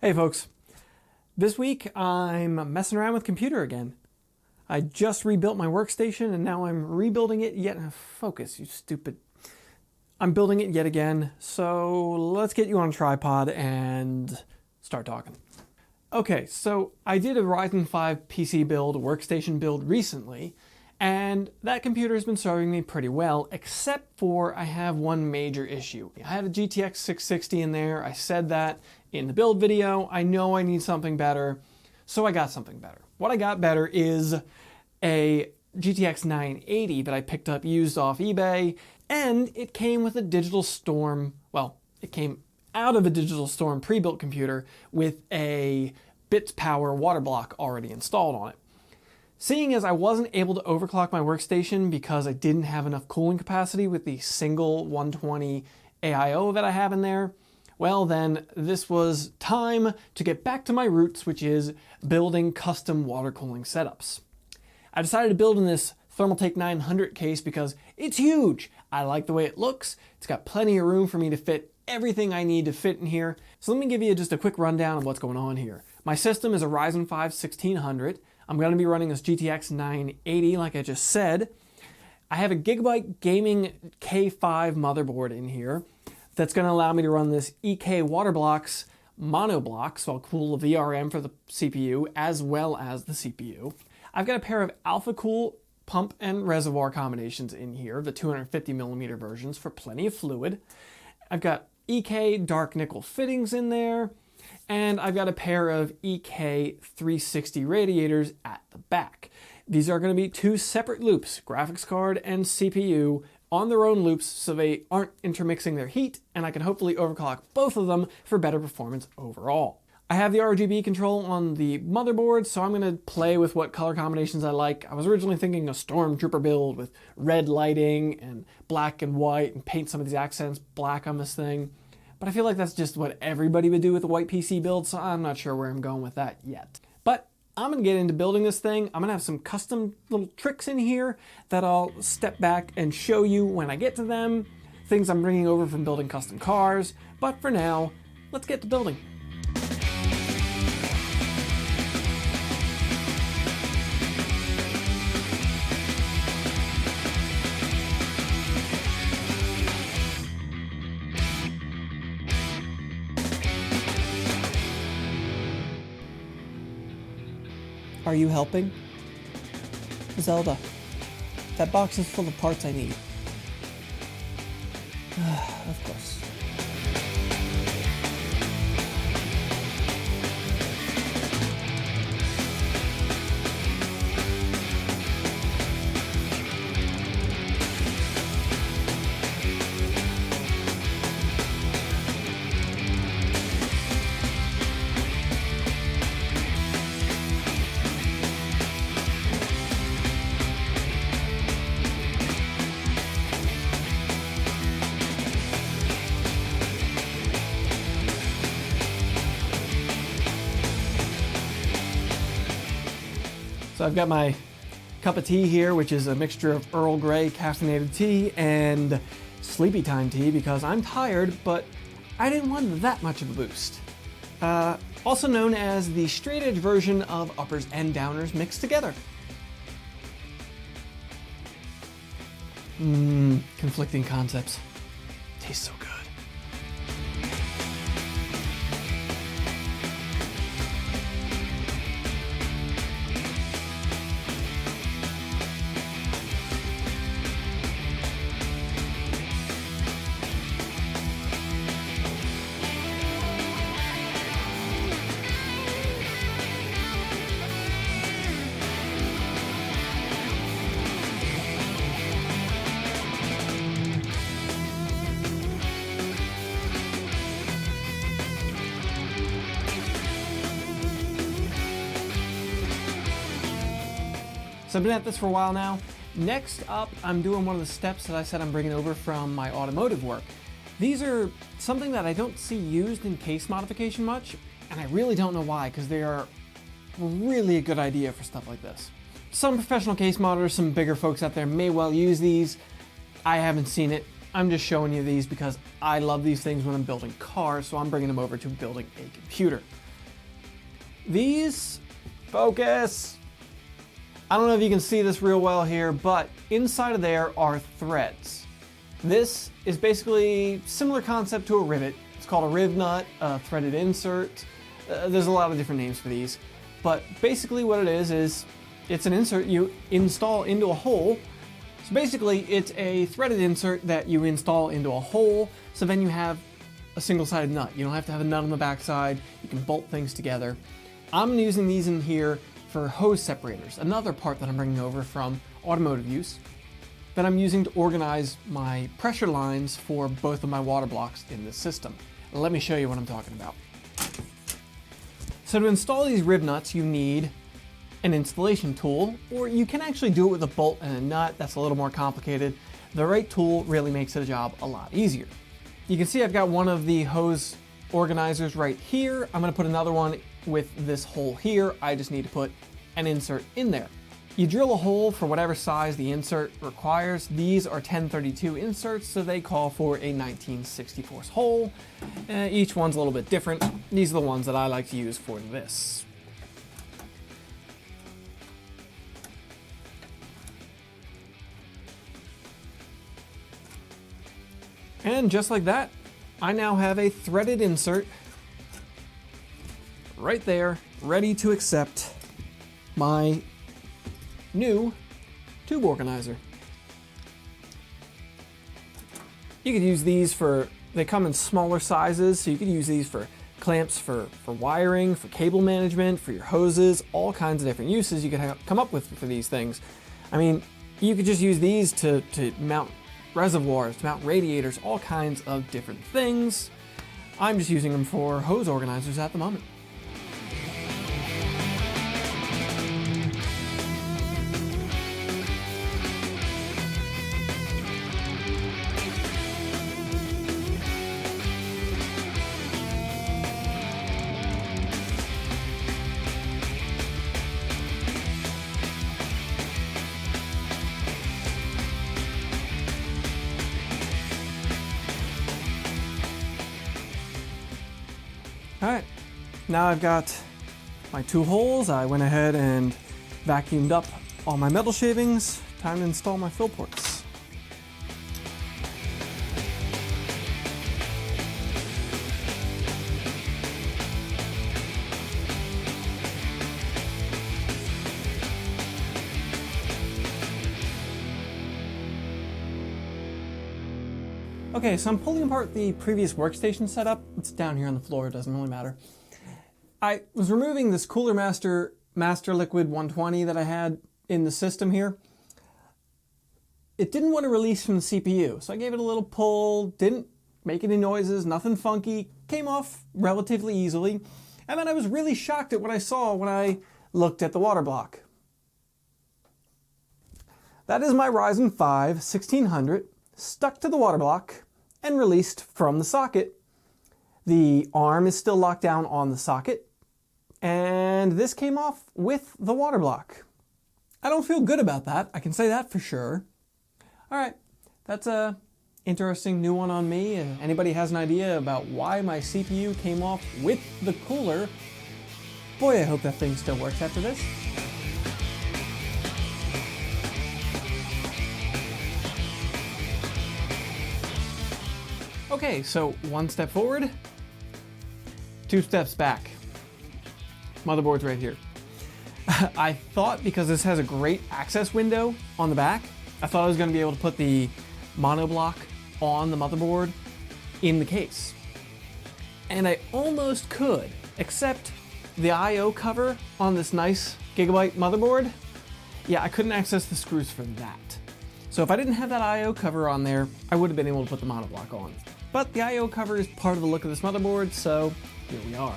Hey folks, this week I'm messing around with computer again. I just rebuilt my workstation and now I'm rebuilding it yet. Focus, you stupid. I'm building it yet again, so let's get you on a tripod and start talking. Okay, so I did a Ryzen 5 PC build, a workstation build recently, and that computer has been serving me pretty well, except for I have one major issue. I had a GTX 660 in there. I said that in the build video. I know I need something better, so I got something better. What I got better is a GTX 980 that I picked up used off eBay, and it came with a Digital Storm, well, it came out of a Digital Storm pre-built computer with a Bits Power water block already installed on it. Seeing as I wasn't able to overclock my workstation because I didn't have enough cooling capacity with the single 120 AIO that I have in there, well then this was time to get back to my roots, which is building custom water cooling setups. I decided to build in this Thermaltake 900 case because it's huge. I like the way it looks. It's got plenty of room for me to fit everything I need to fit in here. So let me give you just a quick rundown of what's going on here. My system is a Ryzen 5 1600. I'm going to be running this GTX 980 like I just said. I have a Gigabyte Gaming K5 motherboard in here that's going to allow me to run this EK Waterblocks mono block, so I'll cool the VRM for the CPU as well as the CPU. I've got a pair of Alpha-Cool pump and reservoir combinations in here, the 250mm versions for plenty of fluid. I've got EK dark nickel fittings in there, and I've got a pair of EK 360 radiators at the back. These are going to be two separate loops, graphics card and CPU, on their own loops so they aren't intermixing their heat, and I can hopefully overclock both of them for better performance overall. I have the RGB control on the motherboard, so I'm going to play with what color combinations I like. I was originally thinking a Stormtrooper build with red lighting and black and white and paint some of these accents black on this thing. But I feel like that's just what everybody would do with a white PC build, so I'm not sure where I'm going with that yet. But I'm going to get into building this thing. I'm going to have some custom little tricks in here that I'll step back and show you when I get to them. Things I'm bringing over from building custom cars. But for now, let's get to building. Are you helping? Zelda, that box is full of parts I need. Of course. So I've got my cup of tea here, which is a mixture of Earl Grey caffeinated tea and sleepy time tea because I'm tired, but I didn't want that much of a boost. Also known as the straight edge version of uppers and downers mixed together. Conflicting concepts. Tastes so good. So I've been at this for a while now. Next up, I'm doing one of the steps that I said I'm bringing over from my automotive work. These are something that I don't see used in case modification much, and I really don't know why, because they are really a good idea for stuff like this. Some professional case modders, some bigger folks out there may well use these. I haven't seen it. I'm just showing you these because I love these things when I'm building cars, so I'm bringing them over to building a computer. These, focus. I don't know if you can see this real well here, but inside of there are threads. This is basically similar concept to a rivet. It's called a riv nut, a threaded insert. There's a lot of different names for these, but basically what it is it's an insert you install into a hole. So basically it's a threaded insert that you install into a hole, so then you have a single-sided nut. You don't have to have a nut on the backside. You can bolt things together. I'm using these in here for hose separators, another part that I'm bringing over from automotive use, that I'm using to organize my pressure lines for both of my water blocks in this system. Let me show you what I'm talking about. So to install these rib nuts, you need an installation tool, or you can actually do it with a bolt and a nut. That's a little more complicated. The right tool really makes the job a lot easier. You can see I've got one of the hose organizers right here. I'm gonna put another one with this hole here. I just need to put an insert in there. You drill a hole for whatever size the insert requires. These are 1032 inserts, so they call for a 1964 hole. Each one's a little bit different. These are the ones that I like to use for this. And just like that, I now have a threaded insert right there, ready to accept my new tube organizer. You could use these for, they come in smaller sizes, so you could use these for clamps for wiring, for cable management, for your hoses, all kinds of different uses you could come up with for these things. I mean, you could just use these to mount reservoirs, to mount radiators, all kinds of different things. I'm just using them for hose organizers at the moment. All right, now I've got my two holes. I went ahead and vacuumed up all my metal shavings. Time to install my fill ports. Okay, so I'm pulling apart the previous workstation setup. It's down here on the floor, it doesn't really matter. I was removing this Cooler Master Liquid 120 that I had in the system here. It didn't want to release from the CPU, so I gave it a little pull, didn't make any noises, nothing funky, came off relatively easily. And then I was really shocked at what I saw when I looked at the water block. That is my Ryzen 5 1600 stuck to the water block and released from the socket. The arm is still locked down on the socket, and this came off with the water block. I don't feel good about that, I can say that for sure. All right, that's a interesting new one on me. If anybody has an idea about why my CPU came off with the cooler, boy, I hope that thing still works after this. Okay, so one step forward, two steps back. Motherboard's right here. I thought, because this has a great access window on the back, I thought I was going to be able to put the monoblock on the motherboard in the case. And I almost could, except the I/O cover on this nice Gigabyte motherboard, yeah, I couldn't access the screws for that. So if I didn't have that I/O cover on there, I would have been able to put the monoblock on. But the I/O cover is part of the look of this motherboard, so here we are.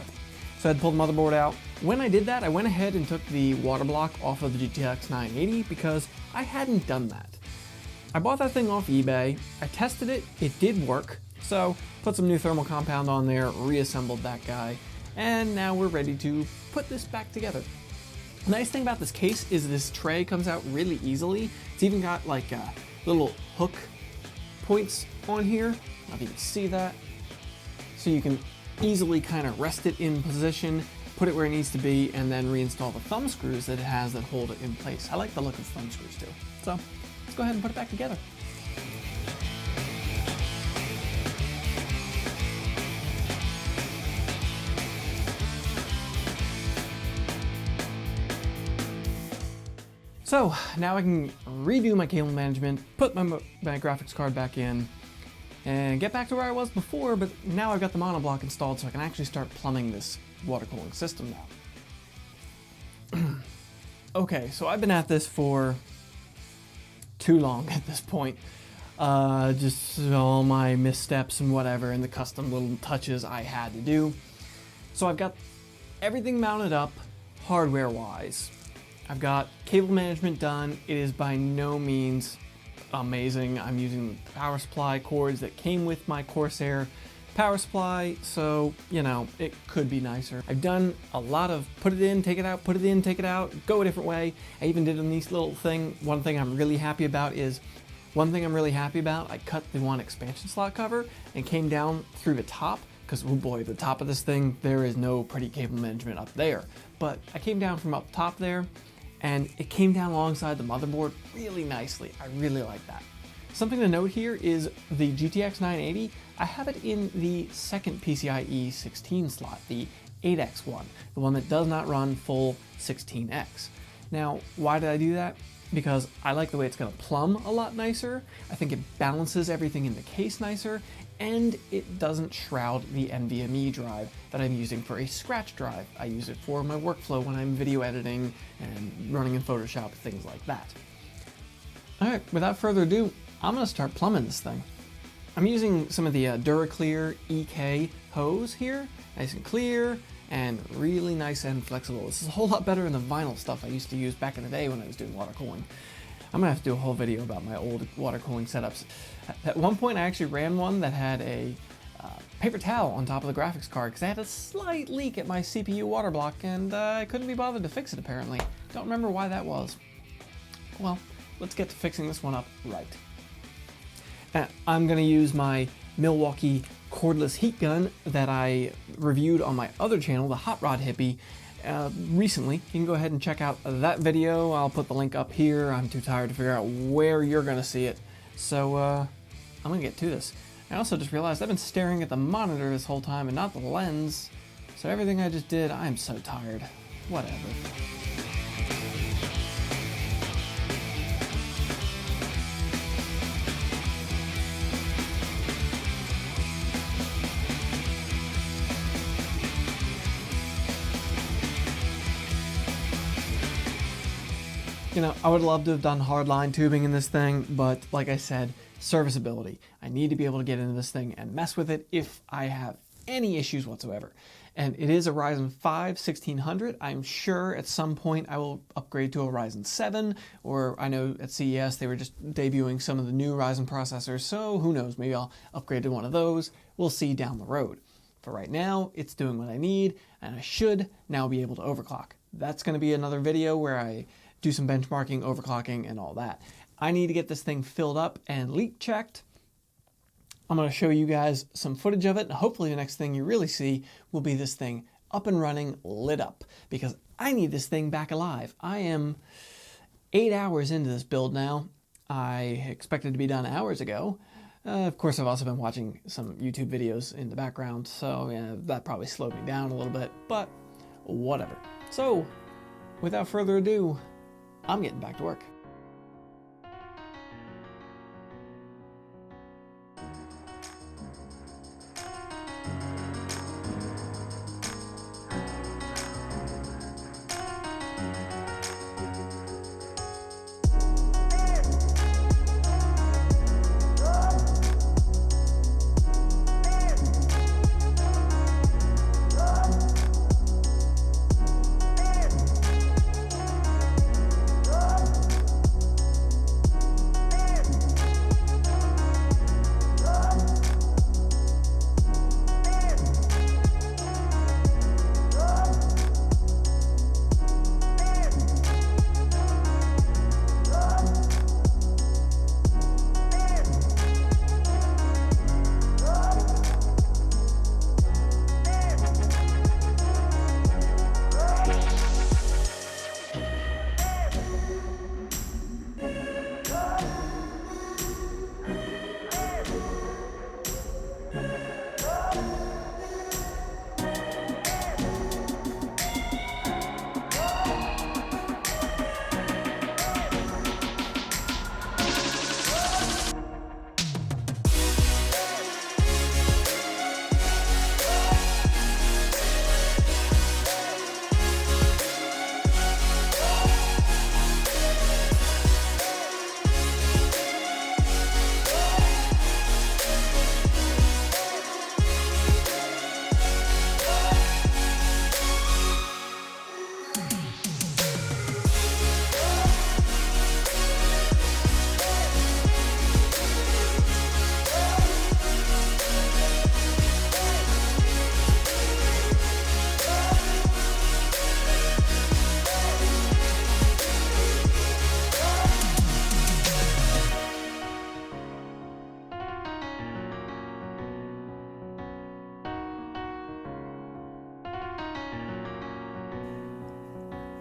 So I had to pull the motherboard out. When I did that, I went ahead and took the water block off of the GTX 980 because I hadn't done that. I bought that thing off eBay, I tested it, it did work, so put some new thermal compound on there, reassembled that guy, and now we're ready to put this back together. The nice thing about this case is this tray comes out really easily. It's even got like little hook points on here. I don't know if you can see that. So you can easily kind of rest it in position put it where it needs to be, and then reinstall the thumb screws that it has that hold it in place. I like the look of thumb screws too. So let's go ahead and put it back together. So now I can redo my cable management, put my graphics card back in, and get back to where I was before, but now I've got the monoblock installed so I can actually start plumbing this water cooling system now. Okay, so I've been at this for too long at this point. Just all my missteps and whatever, and the custom little touches I had to do. So I've got everything mounted up hardware-wise. I've got cable management done. It is by no means amazing. I'm using the power supply cords that came with my Corsair power supply, so, you know, it could be nicer. I've done a lot of put it in, take it out, put it in, take it out, go a different way. I even did a nice little thing. One thing I'm really happy about, I cut the one expansion slot cover and came down through the top, because, oh boy, the top of this thing, there is no pretty cable management up there. But I came down from up top there, and it came down alongside the motherboard really nicely. I really like that. Something to note here is the GTX 980, I have it in the second PCIe 16 slot, the 8X one, the one that does not run full 16X. Now, why did I do that? Because I like the way it's gonna plumb a lot nicer. I think it balances everything in the case nicer, and it doesn't shroud the NVMe drive that I'm using for a scratch drive. I use it for my workflow when I'm video editing and running in Photoshop, things like that. All right, without further ado, I'm gonna start plumbing this thing. I'm using some of the DuraClear EK hose here, nice and clear, and really nice and flexible. This is a whole lot better than the vinyl stuff I used to use back in the day when I was doing water cooling. I'm gonna have to do a whole video about my old water cooling setups. At one point I actually ran one that had a paper towel on top of the graphics card because I had a slight leak at my CPU water block, and I couldn't be bothered to fix it apparently. Don't remember why that was. Well, let's get to fixing this one up right. I'm gonna use my Milwaukee cordless heat gun that I reviewed on my other channel, the Hot Rod Hippie, recently. You can go ahead and check out that video. I'll put the link up here. I'm too tired to figure out where you're gonna see it. So I'm gonna get to this. I also just realized I've been staring at the monitor this whole time and not the lens. So everything I just did, I'm so tired. Whatever. You know, I would love to have done hardline tubing in this thing, but like I said, serviceability. I need to be able to get into this thing and mess with it if I have any issues whatsoever. And it is a Ryzen 5 1600. I'm sure at some point I will upgrade to a Ryzen 7, or I know at CES they were just debuting some of the new Ryzen processors, so who knows, maybe I'll upgrade to one of those. We'll see down the road. For right now, it's doing what I need, and I should now be able to overclock. That's going to be another video where I do some benchmarking, overclocking, and all that. I need to get this thing filled up and leak checked. I'm going to show you guys some footage of it, and hopefully the next thing you really see will be this thing up and running, lit up, because I need this thing back alive. I am 8 hours into this build now. I expected to be done hours ago. Of course, I've also been watching some YouTube videos in the background, so yeah, that probably slowed me down a little bit, but whatever. So, without further ado, I'm getting back to work.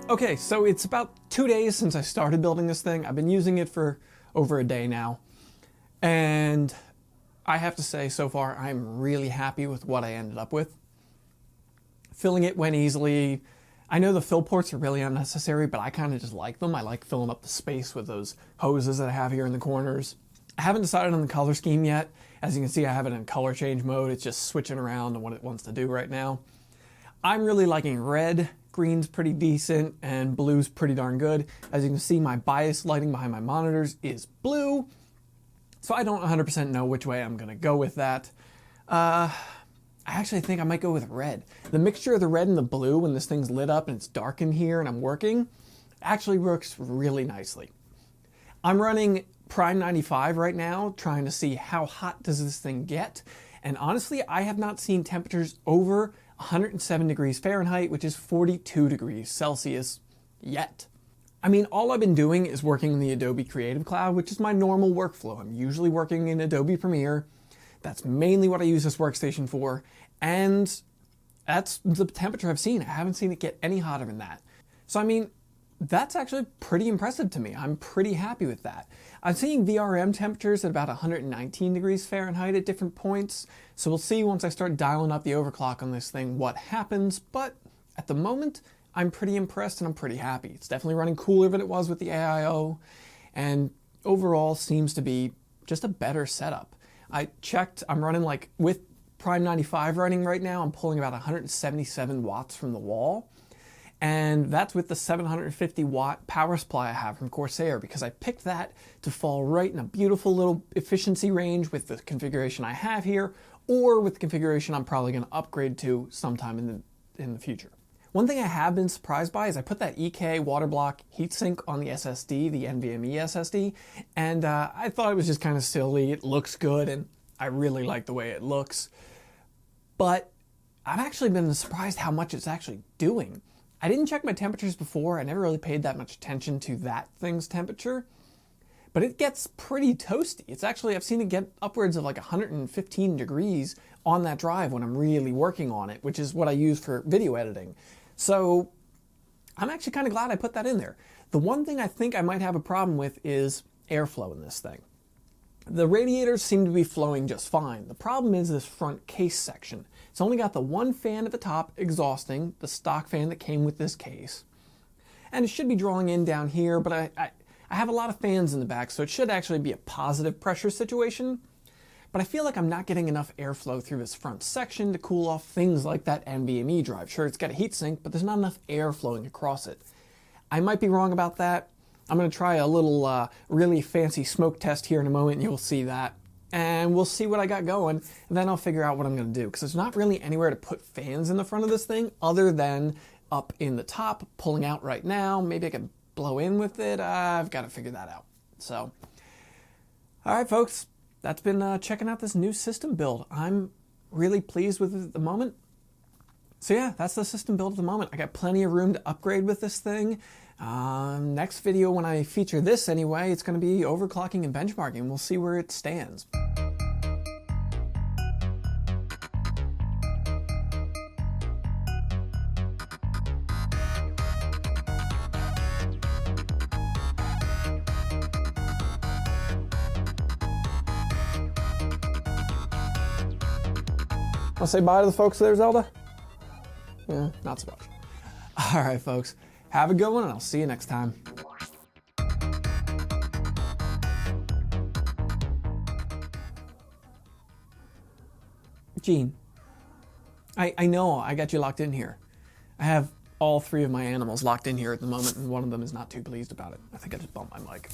Okay, so it's about 2 days since I started building this thing. I've been using it for over a day now. And I have to say, so far, I'm really happy with what I ended up with. Filling it went easily. I know the fill ports are really unnecessary, but I kind of just like them. I like filling up the space with those hoses that I have here in the corners. I haven't decided on the color scheme yet. As you can see, I have it in color change mode. It's just switching around on what it wants to do right now. I'm really liking red. Green's pretty decent, and blue's pretty darn good. As you can see, my bias lighting behind my monitors is blue, so I don't 100% know which way I'm going to go with that. I actually think I might go with red. The mixture of the red and the blue when this thing's lit up and it's dark in here and I'm working actually works really nicely. I'm running Prime 95 right now, trying to see how hot does this thing get, and honestly, I have not seen temperatures over 107 degrees Fahrenheit, which is 42 degrees Celsius, yet. I mean, all I've been doing is working in the Adobe Creative Cloud, which is my normal workflow. I'm usually working in Adobe Premiere. That's mainly what I use this workstation for, and that's the temperature I've seen. I haven't seen it get any hotter than that. So I mean, that's actually pretty impressive to me. I'm pretty happy with that. I'm seeing VRM temperatures at about 119 degrees Fahrenheit at different points, so we'll see once I start dialing up the overclock on this thing what happens, but at the moment, I'm pretty impressed and I'm pretty happy. It's definitely running cooler than it was with the AIO, and overall seems to be just a better setup. I checked, I'm running like, with Prime 95 running right now, I'm pulling about 177 watts from the wall. And that's with the 750 watt power supply I have from Corsair, because I picked that to fall right in a beautiful little efficiency range with the configuration I have here, or with the configuration I'm probably going to upgrade to sometime in the future. One thing I have been surprised by is I put that EK water block heatsink on the SSD, the NVMe SSD, and I thought it was just kind of silly. It looks good, and I really like the way it looks. But I've actually been surprised how much it's actually doing. I didn't check my temperatures before. I never really paid that much attention to that thing's temperature, but it gets pretty toasty. It's actually, I've seen it get upwards of like 115 degrees on that drive when I'm really working on it, which is what I use for video editing. So I'm actually kind of glad I put that in there. The one thing I think I might have a problem with is airflow in this thing. The radiators seem to be flowing just fine. The problem is this front case section. It's only got the one fan at the top exhausting, the stock fan that came with this case. And it should be drawing in down here, but I have a lot of fans in the back, so it should actually be a positive pressure situation. But I feel like I'm not getting enough airflow through this front section to cool off things like that NVMe drive. Sure, it's got a heatsink, but there's not enough air flowing across it. I might be wrong about that. I'm going to try a little really fancy smoke test here in a moment, and you'll see that. And we'll see what I got going, and then I'll figure out what I'm going to do, because there's not really anywhere to put fans in the front of this thing other than up in the top, pulling out right now. Maybe I could blow in with it. I've got to figure that out. So, all right, folks, that's been checking out this new system build. I'm really pleased with it at the moment. So yeah, that's the system build at the moment. I got plenty of room to upgrade with this thing. Next video, when I feature this anyway, it's going to be overclocking and benchmarking. We'll see where it stands. I'll say bye to the folks there, Zelda? Yeah, not so much. All right, folks. Have a good one, and I'll see you next time. Gene, I know I got you locked in here. I have all three of my animals locked in here at the moment, and one of them is not too pleased about it. I think I just bumped my mic.